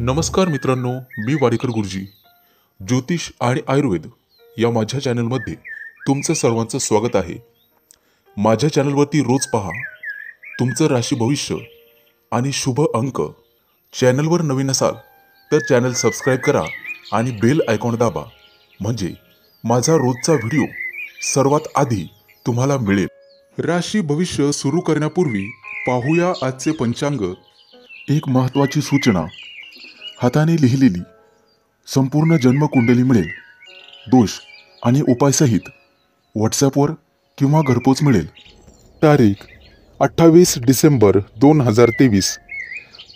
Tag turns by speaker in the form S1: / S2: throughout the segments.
S1: नमस्कार मित्रांनो, मी वाडेकर गुरुजी. ज्योतिष आणि आयुर्वेद या माझ्या चॅनलमध्ये तुमचं सर्वांचं स्वागत आहे. माझ्या चॅनलवरती रोज पहा तुमचं राशी भविष्य आणि शुभ अंक. चॅनलवर नवीन असाल तर चॅनल सबस्क्राईब करा आणि बेल आयकॉन दाबा, म्हणजे माझा रोजचा व्हिडिओ सर्वात आधी तुम्हाला मिळेल. राशी भविष्य सुरू करण्यापूर्वी पाहूया आजचे पंचांग. एक महत्त्वाची सूचना: हाताने लिहिलेली संपूर्ण जन्मकुंडली मिळेल. दोष आणि उपायसहित व्हॉट्सॲपवर किंवा घरपोच मिळेल. तारीख 28 डिसेंबर 2023.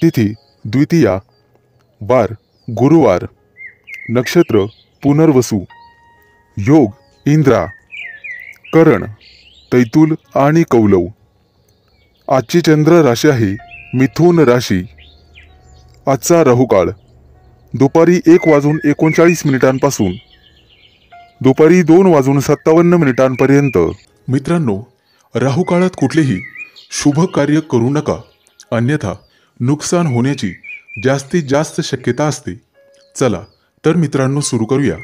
S1: तिथी द्वितीया, वार गुरुवार, नक्षत्र पुनर्वसू, योग इंद्रा, करण तैतुल आणि कौलव. आजची चंद्र राशी आहे मिथुन राशी. आजचा राहुकाळ दुपारी 1:39 दुपारी 2:57 मित्रांनो, राहुकाळात कुठलेही शुभ कार्य करू नका, अन्यथा नुकसान होण्याची जास्तीत जास्त शक्यता असते. चला तर मित्रांनो, सुरू करूया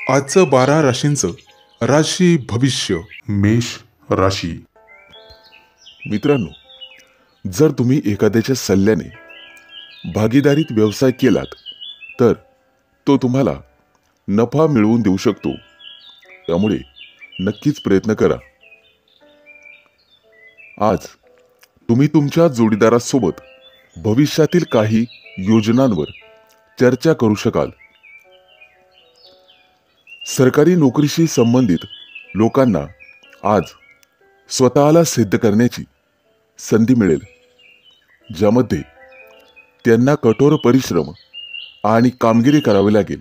S1: आजचं 12 राशींचं राशी भविष्य. मेष राशी. मित्रांनो, जर तुम्ही एखाद्याच्या सल्ल्याने भागीदारीत व्यवसाय केलात तर तो तुम्हाला नफा मिळवून देऊ शकतो. त्यामुळे नक्कीच प्रयत्न करा. आज तुम्ही तुमच्या जोडीदारासोबत भविष्यातील काही योजनांवर चर्चा करू शकाल. सरकारी नोकरीशी संबंधित लोकांना आज स्वतःला सिद्ध करण्याची संधी मिळेल, ज्यामध्ये त्यांना कठोर परिश्रम आणि कामगिरी करावी लागेल.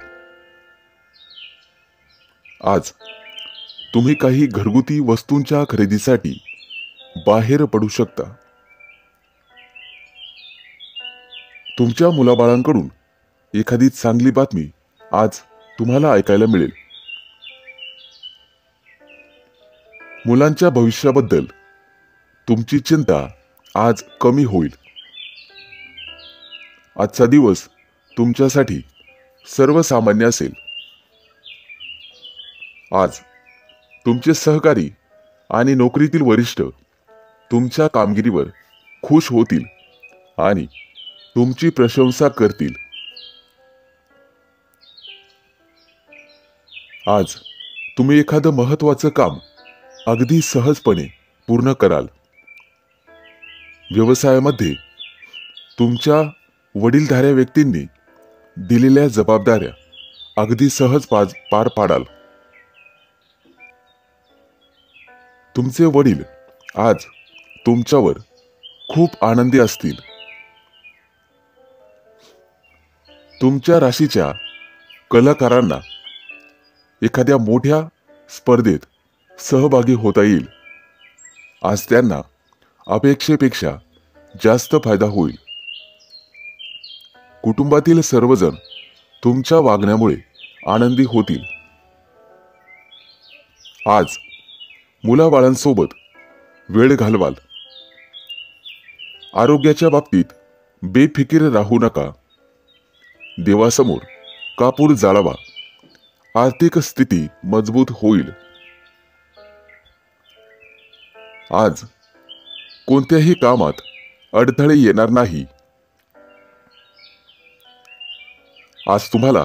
S1: आज तुम्ही काही घरगुती वस्तूंच्या खरेदीसाठी बाहेर पडू शकता. तुमच्या मुलाबाळांकडून एखादी चांगली बातमी आज तुम्हाला ऐकायला मिळेल. मुलांच्या भविष्याबद्दल तुमची चिंता आज कमी होईल. आजचा दिवस तुमच्यासाठी सर्वसामान्य असेल. आज तुमचे सहकारी आणि नोकरीतील वरिष्ठ तुमच्या कामगिरीवर खुश होतील आणि तुमची प्रशंसा करतील. आज तुम्ही एखादं महत्त्वाचं काम अगदी सहजपणे पूर्ण कराल. व्यवसायामध्ये तुमच्या वडीलधाऱ्या व्यक्तींनी दिलेल्या जबाबदाऱ्या अगदी सहज पार पाडाल. तुमचे वडील आज तुमच्यावर खूप आनंदी असतील. तुमच्या राशीच्या कलाकारांना एखाद्या मोठ्या स्पर्धेत सहभागी होता येईल. आज त्यांना अपेक्षेपेक्षा जास्त फायदा होईल. कुटुंबातील सर्वजण तुमच्या वागण्यामुळे आनंदी होतील. आज मुलाबाळांसोबत वेळ घालवाल. आरोग्याच्या बाबतीत बेफिकीर राहू नका. देवासमोर कापूर जाळावा. आर्थिक स्थिती मजबूत होईल. आज कोणत्याही कामात अडथळे येणार नाही. आज तुम्हाला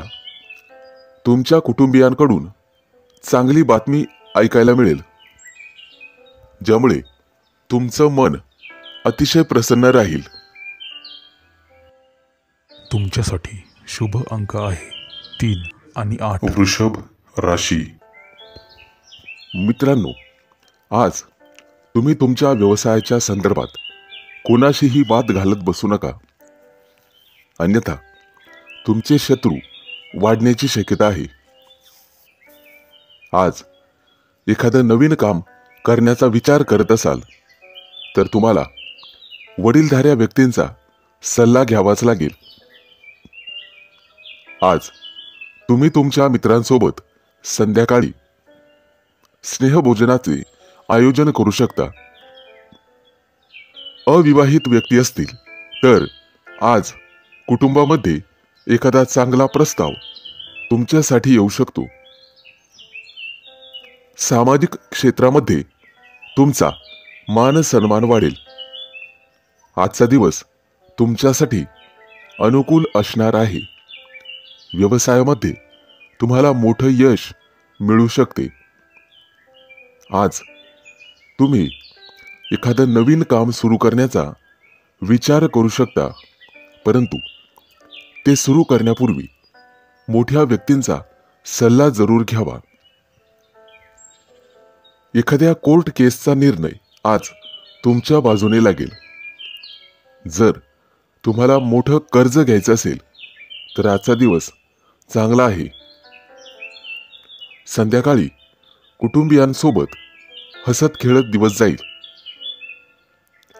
S1: तुमच्या कुटुंबियांकडून चांगली बातमी ऐकायला मिळेल, ज्यामुळे तुमचं मन अतिशय प्रसन्न राहील.
S2: तुमच्यासाठी शुभ अंक आहे 3 आणि 8.
S1: वृषभ राशी. मित्रांनो, आज तुम्ही तुमच्या व्यवसायाच्या संदर्भात कोणाशीही वाद घालत बसू नका, अन्यथा तुमचे शत्रू वाढण्याची शक्यता आहे. आज एखादं नवीन काम करण्याचा विचार करत असाल तर तुम्हाला वडीलधाऱ्या व्यक्तींचा सल्ला घ्यावाच लागेल. आज तुम्ही तुमच्या मित्रांसोबत संध्याकाळी स्नेहभोजनाचे आयोजन करू शकता. अविवाहित व्यक्ती असतील तर आज कुटुंबामध्ये एखादा चांगला प्रस्ताव तुमच्यासाठी येऊ शकतो. सामाजिक क्षेत्रामध्ये तुमचा मान सन्मान वाढेल. आजचा दिवस तुमच्यासाठी अनुकूल असणार आहे. व्यवसायामध्ये तुम्हाला मोठं यश मिळू शकते. आज तुम्ही एखादं नवीन काम सुरू करण्याचा विचार करू शकता, परंतु ते सुरू करण्यापूर्वी मोठ्या व्यक्तींचा सल्ला जरूर घ्यावा. एखाद्या कोर्ट केसचा निर्णय आज तुमच्या बाजूने लागेल. जर तुम्हाला मोठं कर्ज घ्यायचं असेल तर आजचा दिवस चांगला आहे. संध्याकाळी कुटुंबियांसोबत हसत खेळत दिवस जाईल.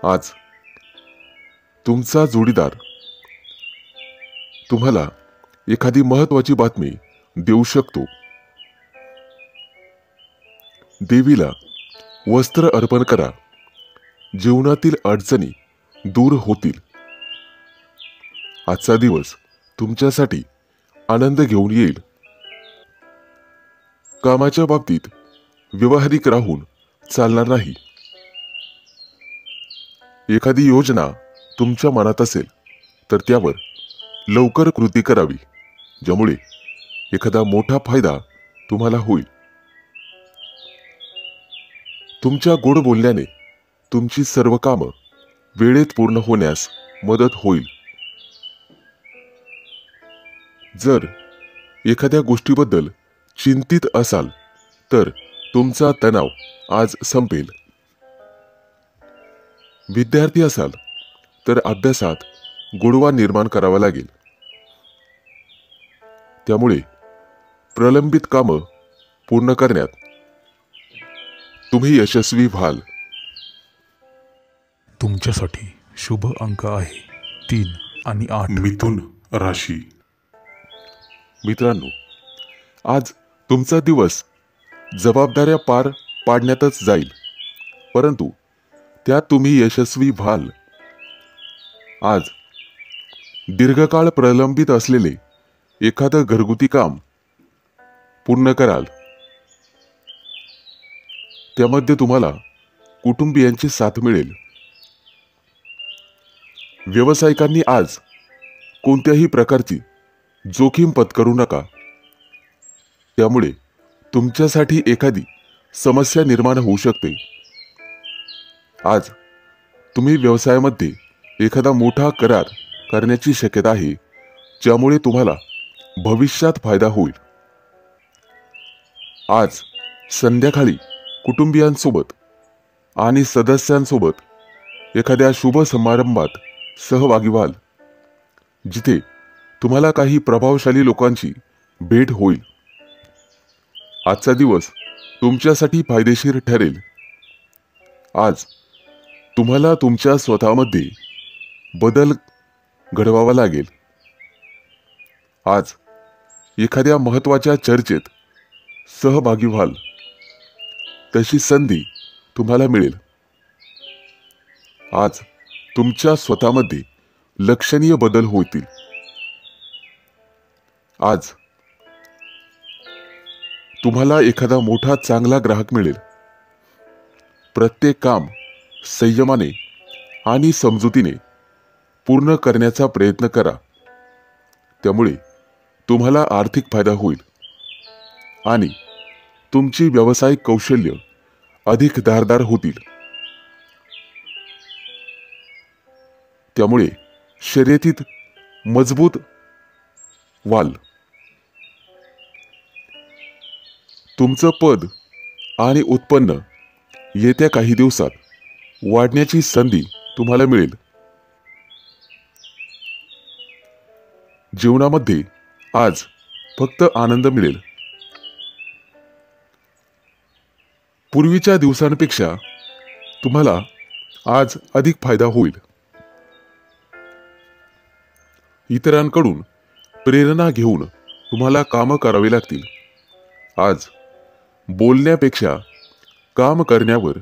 S1: आज तुमचा जोडीदार तुम्हाला एखादी महत्वाची बातमी देऊ शकतो. देवीला वस्त्र अर्पण करा. जीवनातील अडचणी दूर होतील. आजचा दिवस तुमच्यासाठी आनंद घेऊन येईल. कामाच्या बाबतीत व्यावहारिक राहून चालणार नाही. एखादी योजना तुमच्या मनात असेल तर त्यावर लवकर कृती करावी, ज्यामुळे एखादा मोठा फायदा तुम्हाला होईल. तुमच्या गोड बोलण्याने तुमची सर्व कामं वेळेत पूर्ण होण्यास मदत होईल. जर एखाद्या गोष्टीबद्दल चिंतित असाल तर तुमचा तणाव आज संपेल. विद्यार्थी असाल तर अभ्यासात गोडवा निर्माण करावा लागेल. त्यामुळे प्रलंबित कामं पूर्ण करण्यात तुम्ही यशस्वी व्हाल.
S2: तुमच्यासाठी शुभ अंक आहे 3 आणि 8.
S1: मिथुन राशी. मित्रांनो, आज तुमचा दिवस जबाबदाऱ्या पार पाडण्यातच जाईल, परंतु त्यात तुम्ही यशस्वी व्हाल. आज दीर्घकाळ प्रलंबित असलेले एखादं घरगुती काम पूर्ण कराल. त्यामध्ये तुम्हाला कुटुंबियांची साथ मिळेल. व्यावसायिकांनी आज कोणत्याही प्रकारची जोखीम पत्करू नका. त्यामुळे तुमच्यासाठी एखादी समस्या निर्माण होऊ शकते. आज तुम्ही व्यवसायामध्ये एखादा मोठा करार करण्याची शक्यता आहे, ज्यामुळे तुम्हाला भविष्यात फायदा होईल. आज संध्याकाळी कुटुंबियांसोबत आणि सदस्यांसोबत एखाद्या शुभ समारंभात सहभागी व्हाल, जिथे तुम्हाला काही प्रभावशाली लोकांची भेट होईल. आजचा दिवस तुमच्यासाठी फायदेशीर ठरेल. आज तुम्हाला तुमच्या स्वतःमध्ये बदल घडवावा लागेल. आज एखाद्या महत्त्वाच्या चर्चेत सहभागी व्हाल, तशी संधी तुम्हाला मिळेल. आज तुमच्या स्वतःमध्ये लक्षणीय बदल होतील. आज तुम्हाला एखादा मोठा चांगला ग्राहक मिळेल. प्रत्येक काम संयमाने आणि समजुतीने पूर्ण करण्याचा प्रयत्न करा. त्यामुळे तुम्हाला आर्थिक फायदा होईल आणि तुमची व्यावसायिक कौशल्य अधिक धारदार होतील. त्यामुळे शर्यतीत मजबूत व्हाल. तुमचं पद आणि उत्पन्न येत्या काही दिवसात वाढण्याची संधी तुम्हाला मिळेल. जीवनामध्ये आज फक्त आनंद मिळेल. पूर्वीच्या दिवसांपेक्षा तुम्हाला आज अधिक फायदा होईल. इतरांकडून प्रेरणा घेऊन तुम्हाला कामं करावी लागतील. आज बोलण्यापेक्षा काम करण्यावर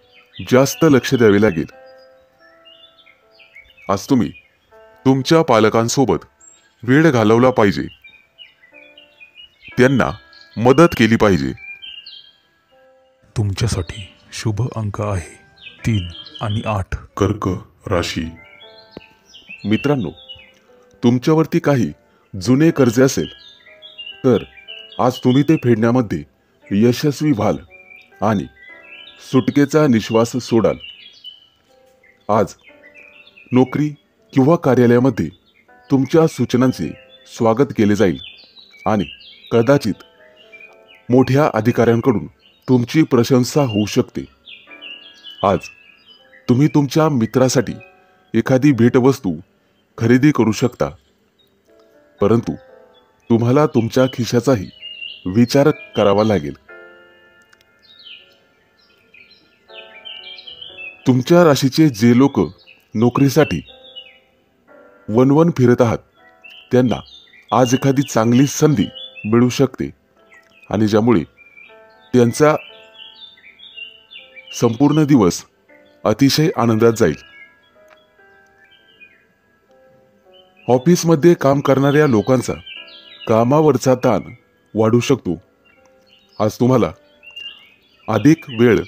S1: जास्त लक्ष द्यावे लागेल. आज तुम्ही तुमच्या पालकांसोबत वेळ घालवला पाहिजे, त्यांना मदत केली पाहिजे.
S2: तुमच्यासाठी शुभ अंक आहे 3 आणि 8.
S1: कर्क राशी. मित्रांनो, तुमच्यावरती काही जुने कर्ज असेल तर आज तुम्ही ते फेडण्यामध्ये यशस्वी व्हाल आणि सुटकेचा निश्वास सोडाल. आज नोकरी किंवा कार्यालयामध्ये तुमच्या सूचनांचे स्वागत केले जाईल आणि कदाचित मोठ्या अधिकाऱ्यांकडून तुमची प्रशंसा होऊ शकते. आज तुम्ही तुमच्या मित्रासाठी एखादी भेटवस्तू खरेदी करू शकता, परंतु तुम्हाला तुमच्या खिशाचाही विचार करावा लागेल. तुमच्या राशीचे जे लोक नोकरीसाठी वणवण फिरत आहात त्यांना आज एखादी चांगली संधी मिळू शकते आणि ज्यामुळे त्यांचा संपूर्ण दिवस अतिशय आनंदात जाईल. ऑफिसमध्ये काम करणाऱ्या लोकांचा कामावरचा ताण वाढू शकतो. आज तुम्हाला अधिक वेळ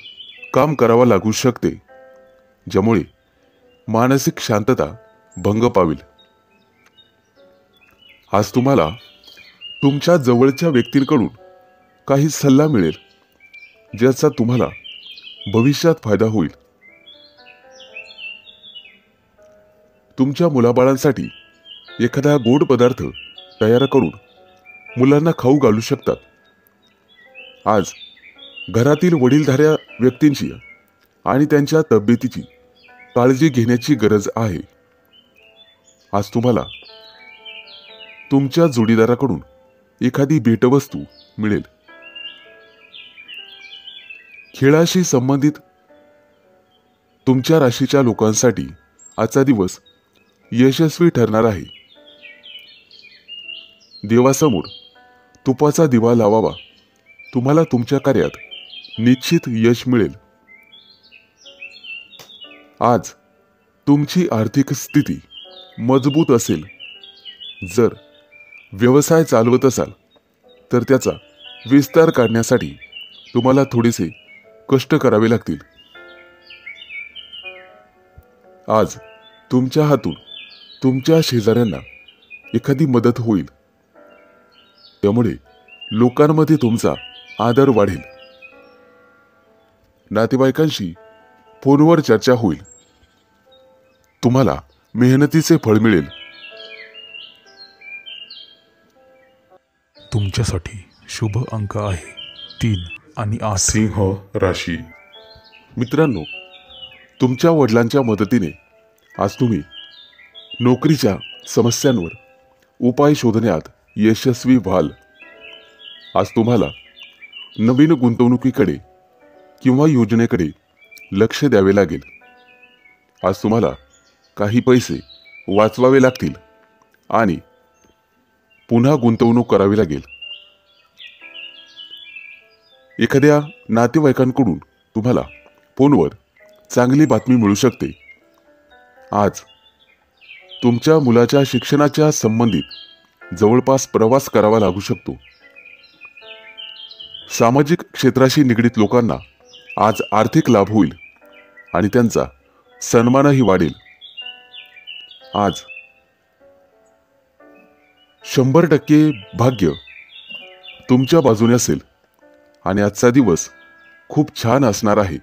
S1: काम करावा लागू शकते, ज्यामुळे मानसिक शांतता भंग पावेल. आज तुम्हाला तुमच्या जवळच्या व्यक्तींकडून काही सल्ला मिळेल, ज्याचा तुम्हाला भविष्यात फायदा होईल. तुमच्या मुलाबाळांसाठी एखादा गोड पदार्थ तयार करून मुलांना खाऊ घालू शकतात. आज घरातील वडीलधाऱ्या व्यक्तींची आणि त्यांच्या तब्येतीची काळजी घेण्याची गरज आहे. आज तुम्हाला तुमच्या जोडीदाराकडून एखादी भेटवस्तू मिळेल. खेळाशी संबंधित तुमच्या राशीच्या लोकांसाठी आजचा दिवस यशस्वी ठरणार आहे. देवासमोर तुपाचा दिवा लावावा, तुम्हाला तुमच्या कार्यात निश्चित यश मिळेल. आज तुमची आर्थिक स्थिती मजबूत असेल. जर व्यवसाय चालवत असाल तर त्याचा विस्तार काढण्यासाठी तुम्हाला थोडेसे कष्ट करावे लागतील. आज तुमच्या हातून तुमच्या शेजाऱ्यांना एखादी मदत होईल, त्यामुळे लोकांमध्ये तुमचा आदर वाढेल. नातेवाईकांशी फोनवर चर्चा होईल. तुम्हाला मेहनतीचे फळ मिळेल.
S2: तुमच्यासाठी शुभ अंक आहे 3 आणि 8.
S1: सिंह राशी. मित्रांनो, तुमच्या वडिलांच्या मदतीने आज तुम्ही नोकरीच्या समस्यांवर उपाय शोधण्यात यशस्वी व्हाल. आज तुम्हाला नवीन गुंतवणुकीकडे किंवा योजनेकडे लक्ष द्यावे लागेल. आज तुम्हाला काही पैसे वाचवावे लागतील आणि पुन्हा गुंतवणूक करावी लागेल. एखाद्या नातेवाईकांकडून तुम्हाला फोनवर चांगली बातमी मिळू शकते. आज तुमच्या मुलाच्या शिक्षणाच्या संबंधित जवळपास प्रवास करावा लागू शकतो. सामाजिक क्षेत्राशी निगडीत लोकांना आज आर्थिक लाभ होईल आणि त्यांचा सन्मानही वाढेल. आज 100% भाग्य तुमच्या बाजूने असेल आणि आजचा दिवस खूप छान असणार आहे.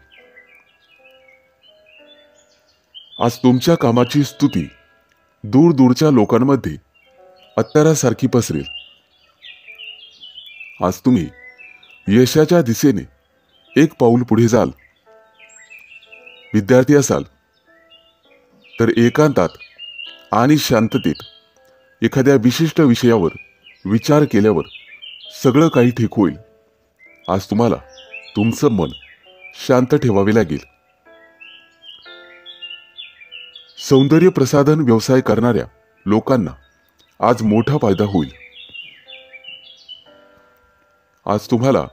S1: आज तुमच्या कामाची स्तुती दूर दूरच्या लोकांमध्ये अत्तरासारखी पसरेल. आज तुम्ही यशाच्या दिशेने एक पाऊल पुढे जाल. विद्यार्थी असाल तर एकांतात आणि शांततेत एखाद्या विशिष्ट विषयावर विचार केल्यावर सगळं काही ठीक होईल. आज तुम्हाला तुमचं मन शांत ठेवावे लागेल. सौंदर्य प्रसाधन व्यवसाय करणाऱ्या लोकांना आज मोठा फायदा होईल. आज तुम्हाला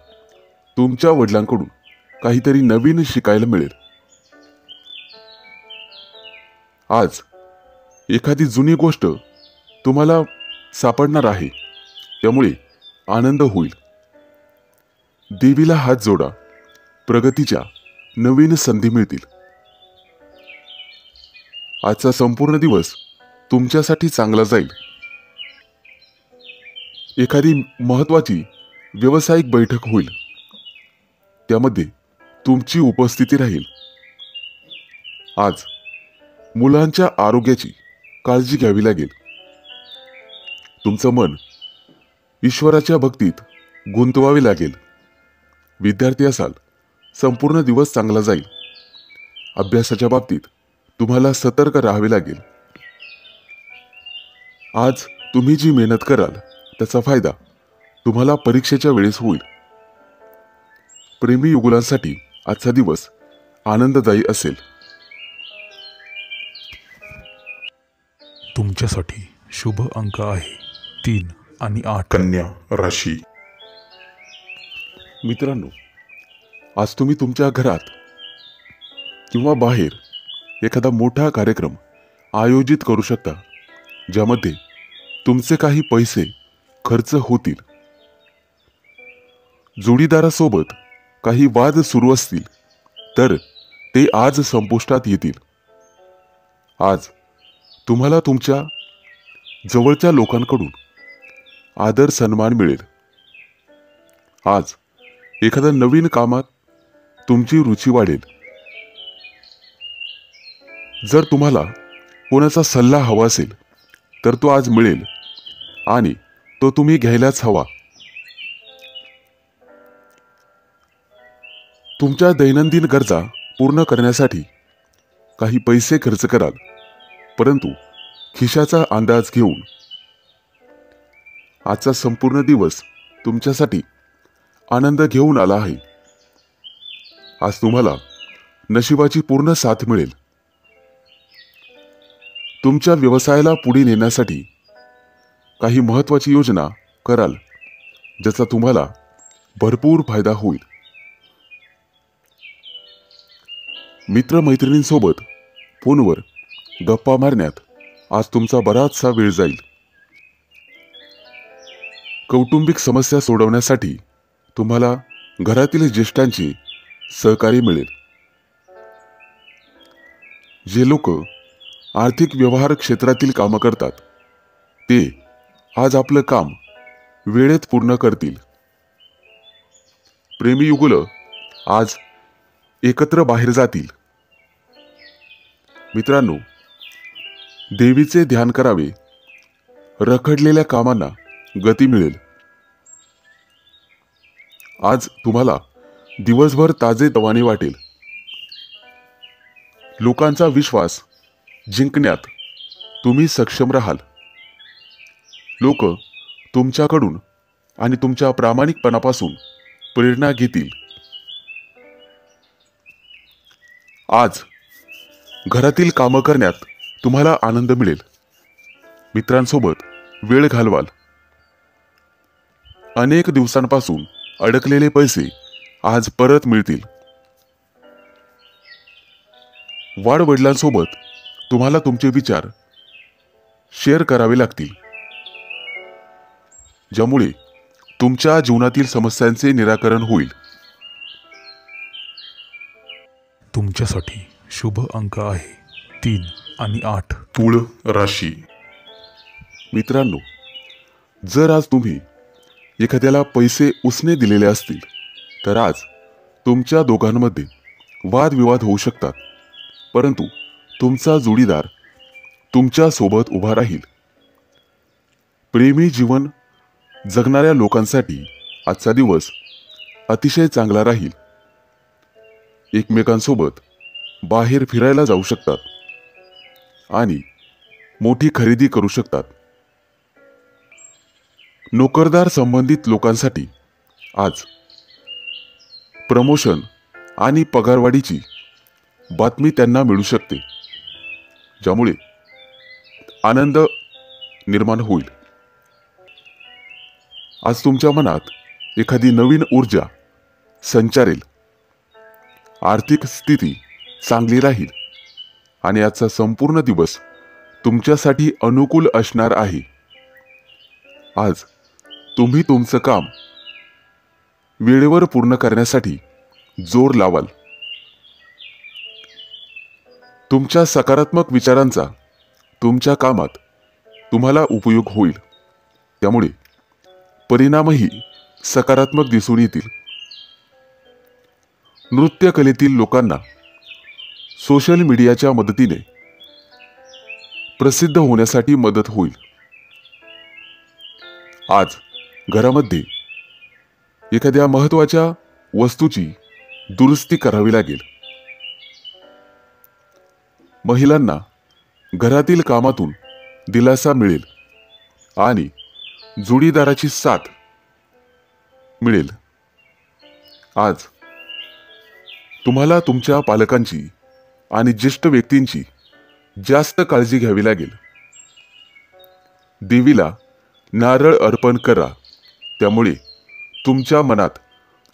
S1: तुमच्या वडिलांकडून काहीतरी नवीन शिकायला मिळेल. आज एखादी जुनी गोष्ट तुम्हाला सापडणार आहे, त्यामुळे आनंद होईल. देवीला हात जोडा, प्रगतीच्या नवीन संधी मिळतील. आजचा संपूर्ण दिवस तुमच्यासाठी चांगला जाईल. एखादी महत्वाची व्यावसायिक बैठक होईल, त्यामध्ये तुमची उपस्थिती राहील. आज मुलांच्या आरोग्याची काळजी घ्यावी लागेल. तुमचं मन ईश्वराच्या भक्तीत गुंतवावे लागेल. विद्यार्थी असाल, संपूर्ण दिवस चांगला जाईल. अभ्यासाच्या बाबतीत तुम्हाला सतर्क राहावे लागेल. आज तुम्ही जी मेहनत कराल त्याचा फायदा तुम्हाला परीक्षेच्या वेळेस होईल. प्रेमी युगुलांसाठी आजचा दिवस आनंददायी असेल.
S2: तुमच्यासाठी शुभ अंक आहे 3 आणि 8.
S1: कन्या राशी. मित्रांनो, आज तुम्ही तुमच्या घरात किंवा बाहेर एखादा मोठा कार्यक्रम आयोजित करू शकता, ज्यामध्ये तुमचे काही पैसे खर्च होतील. जोडीदारासोबत काही वाद सुरू असतील तर ते आज संपुष्टात येतील. आज तुम्हाला तुमच्या जवळच्या लोकांकडून आदर सन्मान मिळेल. आज एखाद्या नवीन कामात तुमची रुची वाढेल. जर तुम्हाला कोणाचा सल्ला हवा असेल तर तो आज मिळेल आणि तो तुम्ही घ्यायलाच हवा. तुमच्या दैनंदिन गरजा पूर्ण करण्यासाठी काही पैसे खर्च कराल, परंतु खिशाचा अंदाज घेऊन. आजचा संपूर्ण दिवस तुमच्यासाठी आनंद घेऊन आला आहे. आज तुम्हाला नशिबाची पूर्ण साथ मिळेल. तुमच्या व्यवसायाला पुढे नेण्यासाठी काही महत्त्वाची योजना कराल, ज्याचा तुम्हाला भरपूर फायदा होईल. मित्रमैत्रिणींसोबत फोनवर गप्पा मारण्यात आज तुमचा बराचसा वेळ जाईल. कौटुंबिक समस्या सोडवण्यासाठी तुम्हाला घरातील ज्येष्ठांचे सहकार्य मिळेल. जे लोक आर्थिक व्यवहार क्षेत्रातील कामं करतात ते आज आपलं काम वेळेत पूर्ण करतील. प्रेमी युगुलं आज एकत्र बाहेर जातील. मित्रांनो, देवीचे ध्यान करावे. रखडलेल्या कामांना गती मिळेल. आज तुम्हाला दिवसभर ताजेतवाने वाटेल. लोकांचा विश्वास जिंकण्यात तुम्ही सक्षम राहाल. लोक तुमच्याकडून आणि तुमच्या प्रामाणिकपणापासून प्रेरणा घेतील. आज घरातील कामं करण्यात तुम्हाला आनंद मिळेल. मित्रांसोबत वेळ घालवाल. अनेक दिवसांपासून अडकलेले पैसे आज परत मिळतील. वाडवडिलांसोबत तुम्हाला तुमचे विचार शेअर करावे लागतील, ज्यामुळे तुमच्या जीवनातील समस्यांचे निराकरण होईल.
S2: तुमच्यासाठी शुभ अंक आहे 3 आणि 8.
S1: तुळ राशी. मित्रांनो, जर आज तुम्ही एखाद्याला पैसे उसने दिलेले असतील तर आज तुमच्या दोघांमध्ये वादविवाद होऊ शकतात, परंतु तुमचा जोडीदार तुमच्या सोबत उभा राहील. प्रेमी जीवन जगणाऱ्या लोकांसाठी आजचा दिवस अतिशय चांगला राहील. एकमेकांसोबत बाहेर फिरायला जाऊ शकतात आणि मोठी खरेदी करू शकतात. नोकरदार संबंधित लोकांसाठी आज प्रमोशन आणि पगारवाढीची बातमी त्यांना मिळू शकते, ज्यामुळे आनंद निर्माण होईल. आज तुमच्या मनात एखादी नवीन ऊर्जा संचारेल. आर्थिक स्थिती चांगली राहील आणि आजचा संपूर्ण दिवस तुमच्यासाठी अनुकूल असणार आहे. आज तुम्ही तुमचं काम वेळेवर पूर्ण करण्यासाठी जोर लावाल. तुमच्या सकारात्मक विचारांचा तुमच्या कामात तुम्हाला उपयोग होईल, त्यामुळे परिणामही सकारात्मक दिसून येतील. नृत्य कलेतील लोकांना सोशल मीडियाच्या मदतीने प्रसिद्ध होण्यासाठी मदत होईल. आज घरामध्ये एखाद्या महत्त्वाच्या वस्तूची दुरुस्ती करावी लागेल. महिलांना घरातील कामातून दिलासा मिळेल आणि जोडीदाराची साथ मिळेल. आज तुम्हाला तुमच्या पालकांची आणि ज्येष्ठ व्यक्तींची जास्त काळजी घ्यावी लागेल. देवीला नारळ अर्पण करा, त्यामुळे तुमच्या मनात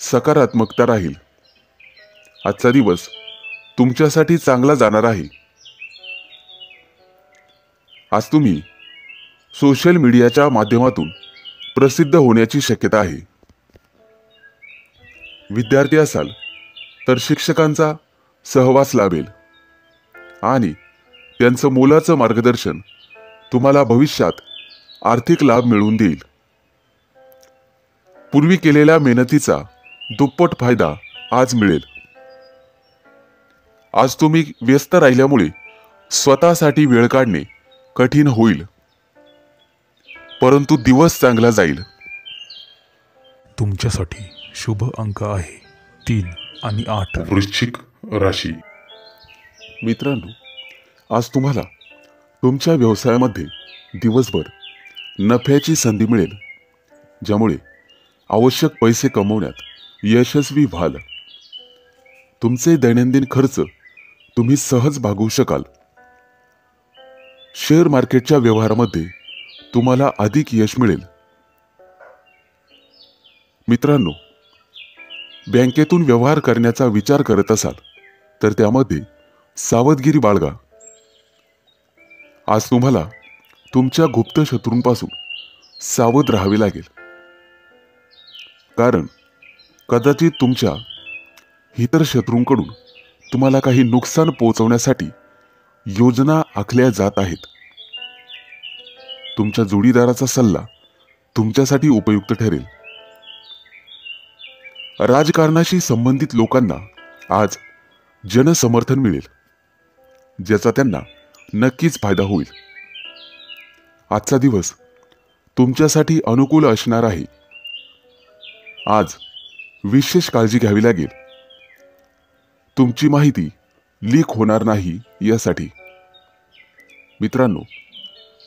S1: सकारात्मकता राहील. आजचा दिवस तुमच्यासाठी चांगला जाणार आहे. आज तुम्ही सोशल मीडियाच्या माध्यमातून प्रसिद्ध होण्याची शक्यता आहे. विद्यार्थी असाल तर शिक्षकांचा सहवास लाभेल आणि त्यांचं मोलाचं मार्गदर्शन तुम्हाला भविष्यात आर्थिक लाभ मिळवून देईल. पूर्वी केलेल्या मेहनतीचा दुप्पट फायदा आज मिळेल. आज तुम्ही व्यस्त राहिल्यामुळे स्वतःसाठी वेळ काढणे कठीण होईल, परंतु दिवस चांगला जाईल.
S2: तुमच्यासाठी शुभ अंक आहे 3 आणि 8.
S1: वृश्चिक राशी. मित्रांनो, आज तुम्हाला तुमच्या व्यवसायामध्ये दिवसभर नफ्याची संधी मिळेल, ज्यामुळे आवश्यक पैसे कमवण्यात यशस्वी व्हाल. तुमचे दैनंदिन खर्च तुम्ही सहज भागवू शकाल. शेअर मार्केटच्या व्यवहारामध्ये तुम्हाला अधिक यश मिळेल. मित्रांनो, बँकेतून व्यवहार करण्याचा विचार करत असाल तर त्यामध्ये सावधगिरी बाळगा. आज तुम्हाला तुमच्या गुप्त शत्रूंपासून सावध राहावे लागेल, कारण कदाचित तुमच्या इतर शत्रूंकडून तुम्हाला काही नुकसान पोहोचवण्यासाठी योजना आखल्या जात आहेत. तुमच्या जोडीदाराचा सल्ला तुमच्यासाठी उपयुक्त ठरेल. राजकारणाशी संबंधित लोकांना आज जनसमर्थन मिळेल, ज्याचा त्यांना नक्कीच फायदा होईल. आजचा दिवस तुमच्यासाठी अनुकूल असणार आहे. आज विशेष काळजी घ्यावी लागेल. तुमची माहिती लीक होणार नाही यासाठी. मित्रांनो,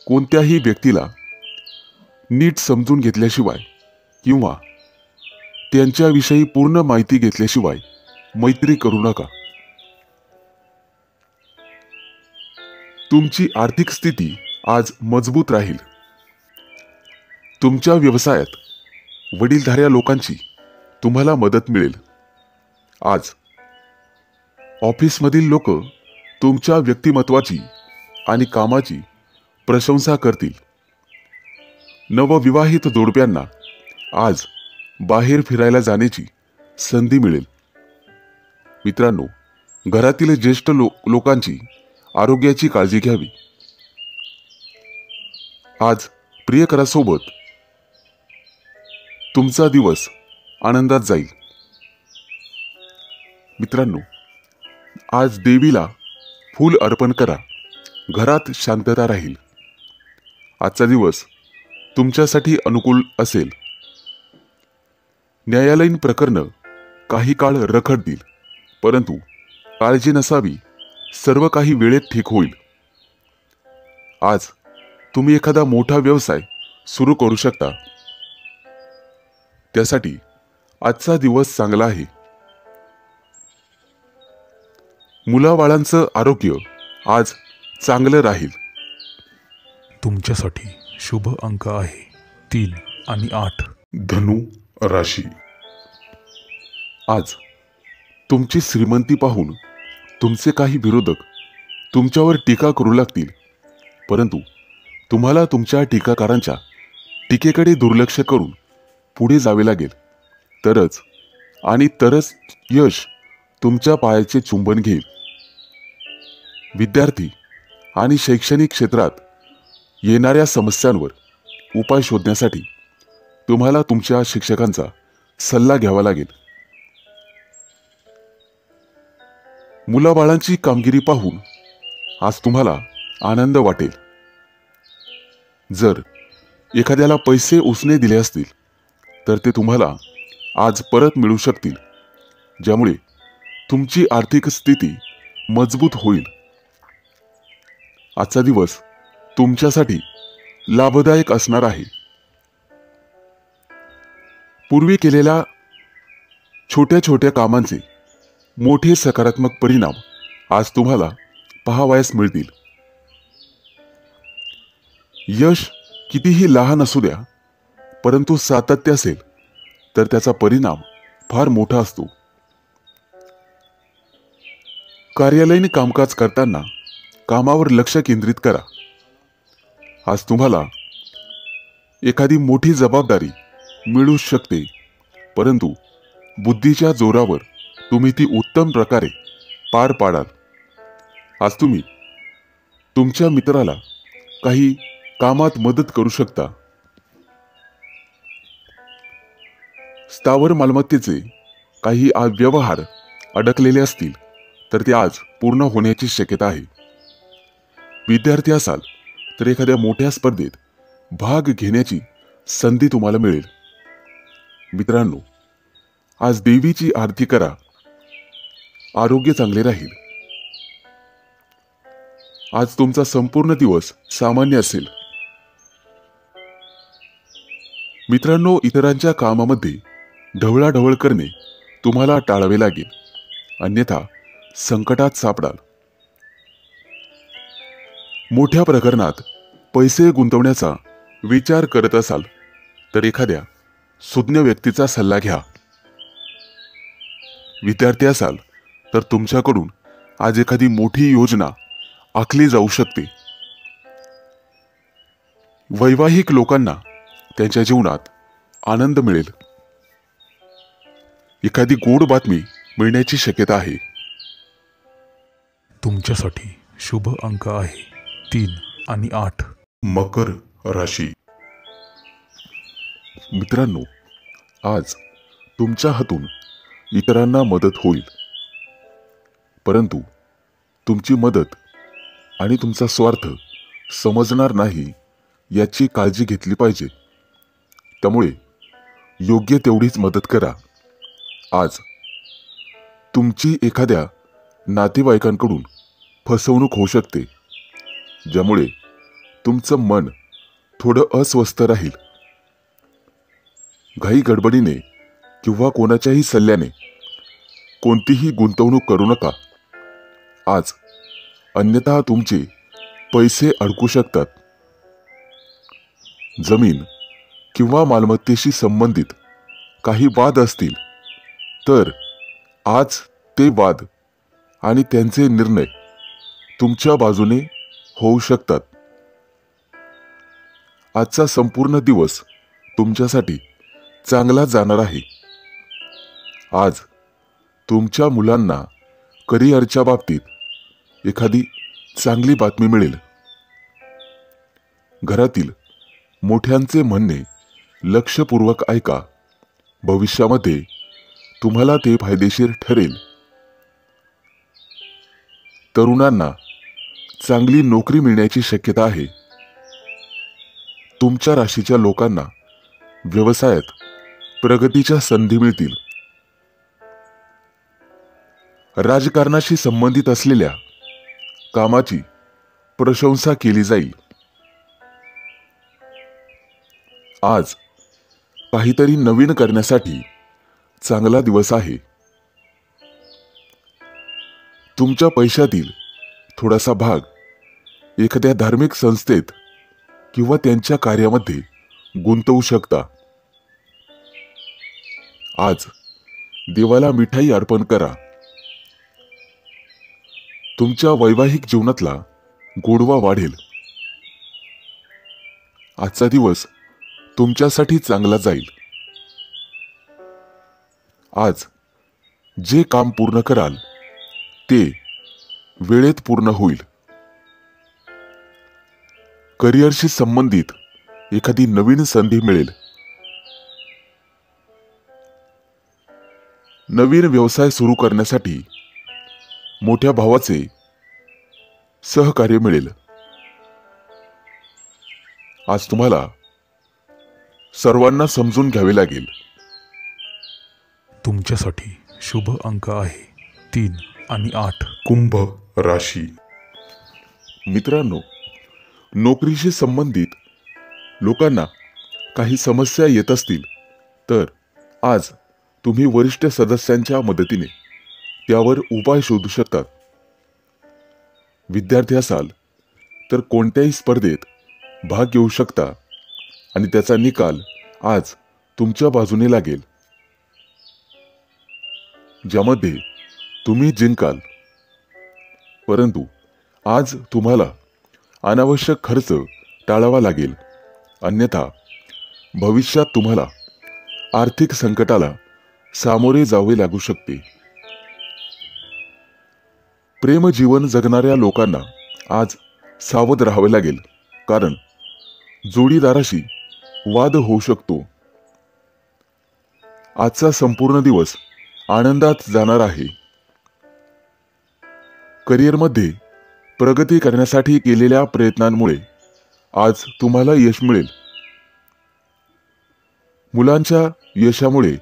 S1: कोणत्याही व्यक्तीला नीट समजून घेतल्याशिवाय किंवा त्यांच्याविषयी पूर्ण माहिती घेतल्याशिवाय मैत्री करू नका. तुमची आर्थिक स्थिती आज मजबूत राहील. तुमच्या व्यवसायात वडीलधाऱ्या लोकांची तुम्हाला मदत मिळेल. आज ऑफिसमधील लोक तुमच्या व्यक्तिमत्वाची आणि कामाची प्रशंसा करतील. नवविवाहित जोडप्यांना आज बाहेर फिरायला जाण्याची संधी मिळेल. मित्रांनो, घरातील ज्येष्ठ लोकांची आरोग्याची काळजी घ्यावी. आज प्रियकरासोबत तुमचा दिवस आनंदात जाईल. मित्रांनो, आज देवीला फूल अर्पण करा. घरात शांतता राहील. आजचा दिवस तुमच्यासाठी अनुकूल असेल. न्यायालयीन प्रकरणं काही काळ रखडतील, परंतु काळजी नसावी, सर्व काही वेळेत ठीक होईल. आज तुम्ही एखादा मोठा व्यवसाय सुरू करू शकता. त्यासाठी आजचा दिवस चांगला आहे. मुलाबाळांचं आरोग्य आज चांगलं राहील.
S2: तुमच्यासाठी शुभ अंक आहे 3 आणि 8.
S1: धनु राशी. आज तुमची श्रीमंती पाहून तुमचे काही विरोधक तुमच्यावर टीका करू लागतील, परंतु तुम्हाला तुमच्या टीकाकारांच्या टीकेकडे दुर्लक्ष करून पुढे जावे लागेल, तरच यश तुमच्या पायाचे चुंबन घेईल. विद्यार्थी आणि शैक्षणिक क्षेत्रात येणाऱ्या समस्यांवर उपाय शोधण्यासाठी तुम्हाला तुमच्या शिक्षकांचा सल्ला घ्यावा लागेल. मुलाबाळांची कामगिरी पाहून आज तुम्हाला आनंद वाटेल. जर एखाद्याला पैसे उसने दिले असतील तर ते तुम्हाला आज परत मिळू शकतील, ज्यामुळे तुमची आर्थिक स्थिती मजबूत होईल. आजचा दिवस तुमच्यासाठी लाभदायक असणार आहे. पूर्वी केलेल्या छोट्या छोट्या कामांचे मोठे सकारात्मक परिणाम आज तुम्हाला पाहावयास मिळतील. यश कितीही लहान असू द्या, परंतु सातत्य असेल तर त्याचा परिणाम फार मोठा असतो. कार्यालयीन कामकाज करताना कामावर लक्ष केंद्रित करा. आज तुम्हाला एखादी मोठी जबाबदारी मिळू शकते, परंतु बुद्धीच्या जोरावर तुम्ही ती उत्तम प्रकारे पार पाडाल. आज तुम्ही तुमच्या मित्राला काही कामात मदत करू शकता. स्थावर मालमत्तेचे काही व्यवहार अडकलेले असतील तर ते आज पूर्ण होण्याची शक्यता आहे. विद्यार्थी असाल तर एखाद्या मोठ्या स्पर्धेत भाग घेण्याची संधी तुम्हाला मिळेल. मित्रांनो, आज देवीची आरती करा. आरोग्य चांगले राहील. आज तुमचा संपूर्ण दिवस सामान्य असेल. मित्रांनो, इतरांच्या कामामध्ये ढवळाढवळ करणे तुम्हाला टाळावे लागेल, अन्यथा संकटात सापडाल. मोठ्या प्रकरणात पैसे गुंतवण्याचा विचार करत असाल तर एखाद्या सुज्ञ व्यक्तीचा सल्ला घ्या. विद्यार्थी असाल तर तुमच्याकडून आज एखादी मोठी योजना आखली जाऊ शकते. वैवाहिक लोकांना त्यांच्या जीवनात आनंद मिळेल. एखादी गोड बातमी मिळण्याची शक्यता आहे.
S2: तुमच्यासाठी शुभ अंक आहे 3 आणि 8.
S1: मकर राशी. मित्रांनो, आज तुमच्या हातून इतरांना मदत होईल, परंतु तुमची मदत आणि तुमचा स्वार्थ समजणार नाही याची काळजी घेतली पाहिजे. त्यामुळे योग्य तेवढीच मदत करा. आज तुमची एखाद्या नातेवाईकांकडून फसवणूक होऊ शकते, ज्यामुळे तुमचं मन थोडं अस्वस्थ राहील. घाई गडबडीने किंवा कोणाच्याही सल्ल्याने कोणतीही गुंतवणूक करू नका आज, अन्यथा तुमचे पैसे अडकू शकतात. जमीन किंवा मालमत्तेशी संबंधित काही वाद असतील तर आज ते वाद आणि त्यांचे निर्णय तुमच्या बाजूने होऊ शकतात. आजचा संपूर्ण दिवस तुमच्यासाठी चांगला जाणार आहे. आज तुमच्या मुलांना करिअरच्या बाबतीत एखादी चांगली बातमी मिळेल. घरातील मोठ्यांचे म्हणणे लक्षपूर्वक ऐका. भविष्यामध्ये तुम्हाला ते फायदेशीर ठरेल. तरुणांना चांगली नोकरी मिळण्याची शक्यता आहे. तुमच्या राशीच्या लोकांना व्यवसायात प्रगतीच्या संधी मिळतील. राजकारणाशी संबंधित असलेल्या कामाची प्रशंसा केली जाईल. आज काहीतरी नवीन करण्यासाठी चांगला दिवस आहे. तुमच्या पैशातील थोडासा भाग एखाद्या धार्मिक संस्थेत किंवा त्यांच्या कार्यामध्ये गुंतवू शकता. आज देवाला मिठाई अर्पण करा. तुमच्या वैवाहिक जीवनातला गोडवा वाढेल. आजचा दिवस तुमच्यासाठी चांगला जाईल. आज जे काम पूर्ण कराल ते वेळेत पूर्ण होईल. करिअरशी संबंधित एखादी नवीन संधी मिळेल. नवीन व्यवसाय सुरू करण्यासाठी मोठ्या भावाचे सहकार्य मिळेल. आज तुम्हाला सर्वांना समजून घ्यावे लागेल.
S2: तुमच्यासाठी शुभ अंक आहे 3 आणि 8.
S1: कुंभ राशी. मित्रांनो, नोकरीशी संबंधित लोकांना काही समस्या येत असतील तर आज तुम्ही वरिष्ठ सदस्यांच्या मदतीने त्यावर उपाय शोधू शकता. विद्यार्थी असाल तर कोणत्याही स्पर्धेत भाग घेऊ शकता आणि त्याचा निकाल आज तुमच्या बाजूने लागेल, ज्यामध्ये तुम्ही जिंकाल. परंतु आज तुम्हाला अनावश्यक खर्च टाळावा लागेल, अन्यथा भविष्यात तुम्हाला आर्थिक संकटाला सामोरे जावे लागू शकते. प्रेम जीवन जगणाऱ्या लोकांना आज सावध राहावे लागेल, कारण जोडीदाराशी वाद होऊ शकतो. आजचा संपूर्ण दिवस आनंदात जाणार आहे. करिअरमध्ये प्रगती करण्यासाठी केलेल्या प्रयत्नांमुळे आज तुम्हाला यश मिळेल. मुलांच्या यशामुळे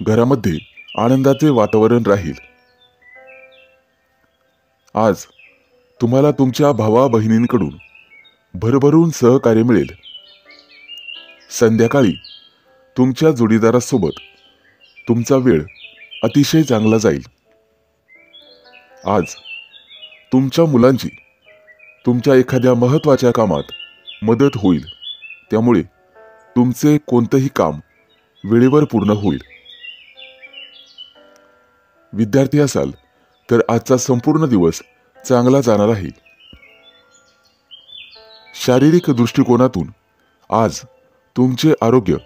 S1: घरामध्ये आनंदाचे वातावरण राहील. आज तुम्हाला तुमच्या भावा बहिणींकडून भरभरून सहकार्य मिळेल. संध्याकाळी तुमच्या जोडीदारासोबत तुमचा वेळ अतिशय चांगला जाईल. आज तुमच्या मुलांची तुमच्या एखाद्या महत्त्वाच्या कामात मदत होईल, त्यामुळे तुमचे कोणतेही काम वेळेवर पूर्ण होईल. विद्यार्थी असाल तर आजचा संपूर्ण दिवस चांगला जाणार आहे. शारीरिक दृष्टिकोनातून आज तुमचे आरोग्य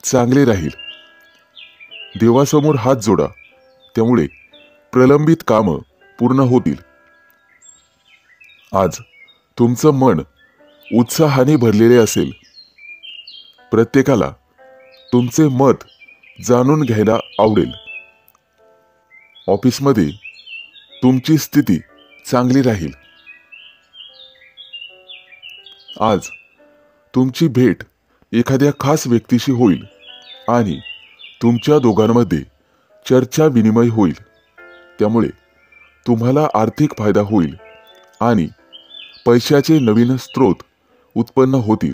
S1: चांगले राहील. देवासमोर हात जोडा, त्यामुळे प्रलंबित कामं पूर्ण होतील. आज तुमचं मन उत्साहाने भरलेले असेल. प्रत्येकाला तुमचे मत जाणून घ्यायला आवडेल. ऑफिसमध्ये तुमची स्थिती चांगली राहील. आज तुमची भेट एखाद्या खास व्यक्तीशी होईल आणि तुमच्या दोघांमध्ये चर्चा विनिमय होईल, त्यामुळे तुम्हाला आर्थिक फायदा होईल आणि पैशाचे नवीन स्रोत उत्पन्न होतील.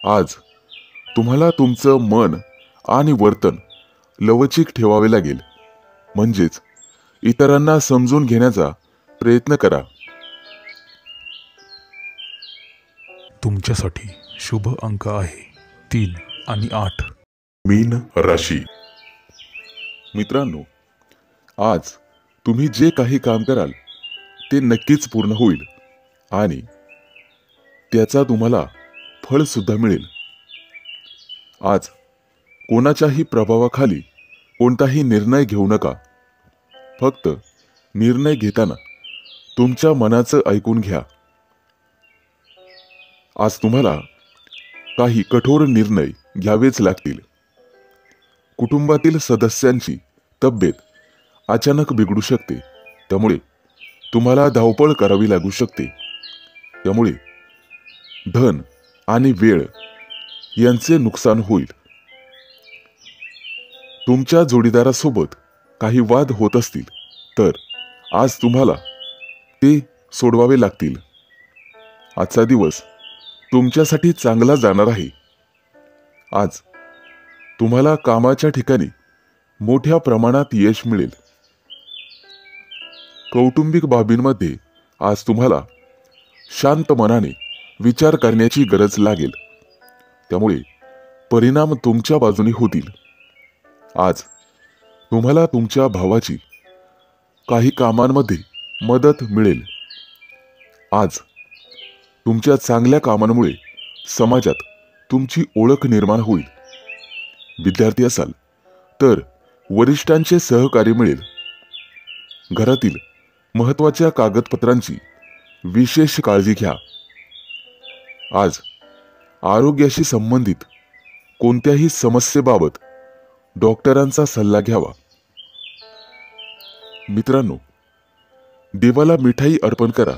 S1: आज तुम्हाला तुमचं मन आणि वर्तन लवचिक ठेवावे लागेल, म्हणजेच इतरांना समजून घेण्याचा प्रयत्न करा.
S2: तुमच्यासाठी शुभ अंक आहे 3 आणि 8.
S1: मीन राशी. मित्रांनो, आज तुम्ही जे काही काम कराल ते नक्कीच पूर्ण होईल आणि त्याचा तुम्हाला फळ सुद्धा मिळेल. आज कोणाच्याही प्रभावाखाली कोणताही निर्णय घेऊ नका. फक्त निर्णय घेताना तुमच्या मनाचं ऐकून घ्या. आज तुम्हाला काही कठोर निर्णय घ्यावेच लागतील. कुटुंबातील सदस्यांची तब्येत अचानक बिघडू शकते, त्यामुळे तुम्हाला धावपळ करावी लागू शकते. त्यामुळे धन आणि वेळ यांचे नुकसान होईल. तुमच्या जोडीदारासोबत काही वाद होत असतील तर आज तुम्हाला ते सोडवावे लागतील. आजचा दिवस तुमच्यासाठी चांगला जाणार आहे. आज तुम्हाला कामाच्या ठिकाणी मोठ्या प्रमाणात यश मिळेल. कौटुंबिक बाबींमध्ये आज तुम्हाला शांत मनाने विचार करण्याची गरज लागेल, त्यामुळे परिणाम तुमच्या बाजूने होतील. आज तुम्हाला तुमच्या भावाची काही कामांमध्ये मदत मिळेल. आज तुमच्या चांगल्या कामांमुळे समाजात तुमची ओळख निर्माण होईल. विद्यार्थी असाल तर वरिष्ठांचे सहकार्य मिळेल. घरातील महत्त्वाच्या कागदपत्रांची विशेष काळजी घ्या. आज आरोग्याशी संबंधित कोणत्याही समस्येबाबत डॉक्टरांचा सल्ला घ्यावा. मित्रांनो, देवाला मिठाई अर्पण करा,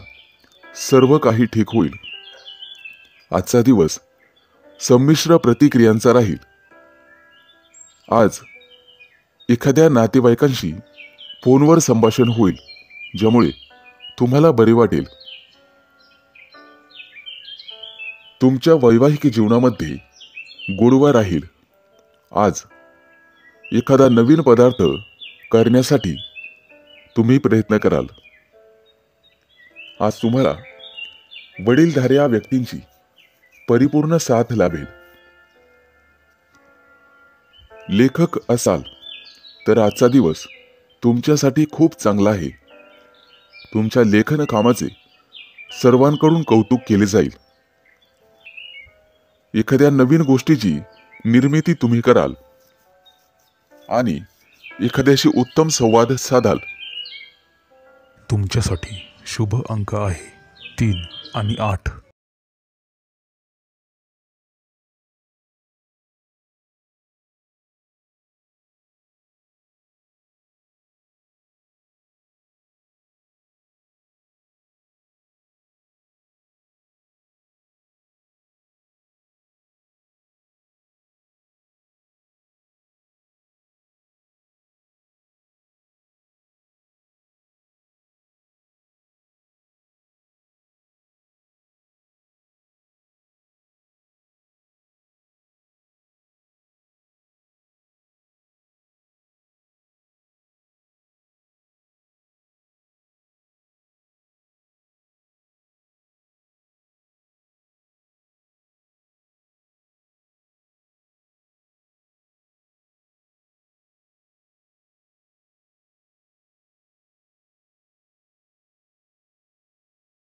S1: सर्व काही ठीक होईल. आजचा दिवस संमिश्र प्रतिक्रियांचा राहील. आज एखाद्या नातेवाईकांशी फोनवर संभाषण होईल, ज्यामुळे तुम्हाला बरे वाटेल. तुमच्या वैवाहिक जीवनामध्ये गोडवा राहील. आज एखादा नवीन पदार्थ करण्यासाठी तुम्ही प्रयत्न कराल. आज तुम्हाला वडीलधाऱ्या व्यक्तींची परिपूर्ण साथ लाभेल. लेखक असाल तर आजचा दिवस तुमच्यासाठी खूप चांगला आहे. तुमच्या लेखन कामाचे सर्वांकडून कौतुक केले जाईल. एखाद्या नवीन गोष्टीची निर्मिती तुम्ही कराल आणि एखाद्याशी उत्तम संवाद साधाल.
S2: तुमच्यासाठी शुभ अंक आहे 3 आणि 8.